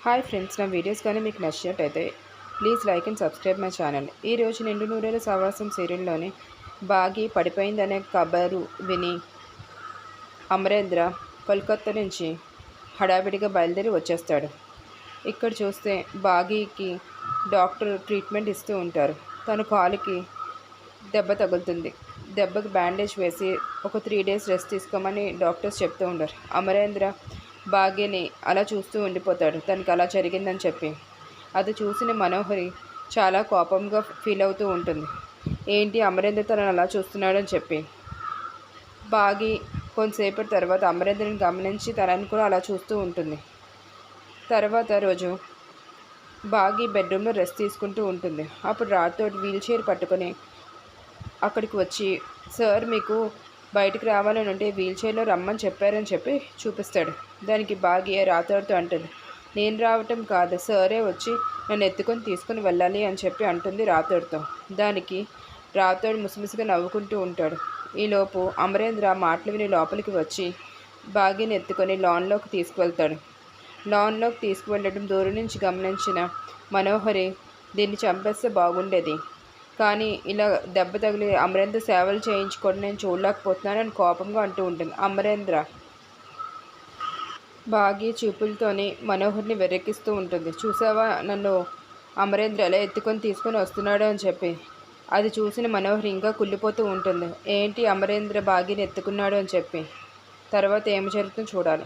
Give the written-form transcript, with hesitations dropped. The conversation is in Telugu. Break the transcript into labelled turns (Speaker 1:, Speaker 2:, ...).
Speaker 1: హాయ్ ఫ్రెండ్స్, నా వీడియోస్ కానీ మీకు నచ్చినట్టయితే please like and subscribe my channel. ఈరోజు నిండు నూరేళ్ల సావాసం సీరియల్లోని బాగి పడిపోయిందనే ఖబరు విని అమరేంద్ర కోల్కతా నుంచి హడావిడిగా బయలుదేరి వచ్చేస్తాడు. ఇక్కడ చూస్తే బాగీకి డాక్టర్ ట్రీట్మెంట్ ఇస్తూ ఉంటారు. తన కాలుకి దెబ్బ తగులుతుంది. దెబ్బకి బ్యాండేజ్ వేసి ఒక 3 days రెస్ట్ తీసుకోమని డాక్టర్స్ చెప్తూ ఉంటారు. అమరేంద్ర భాగ్యని అలా చూస్తూ ఉండిపోతాడు, తనకి అలా జరిగిందని చెప్పి. అది చూసిన మనోహరి చాలా కోపంగా ఫీల్ అవుతూ ఉంటుంది. ఏంటి అమరేంద్ర తనని అలా చూస్తున్నాడని చెప్పి. బాగి కొంతసేపటి తర్వాత అమరేంద్రని గమనించి తనని కూడా అలా చూస్తూ ఉంటుంది. తర్వాత రోజు బాగి బెడ్రూమ్లో రెస్ట్ తీసుకుంటూ ఉంటుంది. అప్పుడు రాథోడ్ వీల్ చైర్ పట్టుకొని అక్కడికి వచ్చి, సార్ మీకు బయటకు రావాలని ఉంటే వీల్ చైర్లో రమ్మని చెప్పారని చెప్పి చూపిస్తాడు. దానికి బాగి రాథోడ్తో అంటుంది, నేను రావటం కాదు, సరే వచ్చి నన్ను ఎత్తుకొని తీసుకుని వెళ్ళాలి అని చెప్పి అంటుంది రాథోడ్తో. దానికి రాథోడ్ ముసిముసిగా నవ్వుకుంటూ ఉంటాడు. ఈలోపు అమరేంద్ర మాటలు విని లోపలికి వచ్చి బాగిని ఎత్తుకొని లాన్లోకి తీసుకువెళ్తాడు. లాన్లోకి తీసుకువెళ్ళడం దూరం నుంచి గమనించిన మనోహరి, దీన్ని చంపేస్తే బాగుండేది, కానీ ఇలా దెబ్బ తగిలి అమరేంద్ర సేవలు చేయించుకోవడం నేను చూడలేకపోతున్నానని కోపంగా అంటూ ఉంటుంది. అమరేంద్ర బాగి చూపులతోని మనోహర్ని వెర్రెక్కిస్తూ ఉంటుంది. చూసావా నన్ను అమరేంద్ర ఎలా ఎత్తుకొని తీసుకొని వస్తున్నాడు అని చెప్పి. అది చూసిన మనోహర్ ఇంకా కుళ్ళిపోతూ ఉంటుంది. ఏంటి అమరేంద్ర బాగిని ఎత్తుకున్నాడు అని చెప్పి. తర్వాత ఏమి జరుగుతుందో చూడాలి.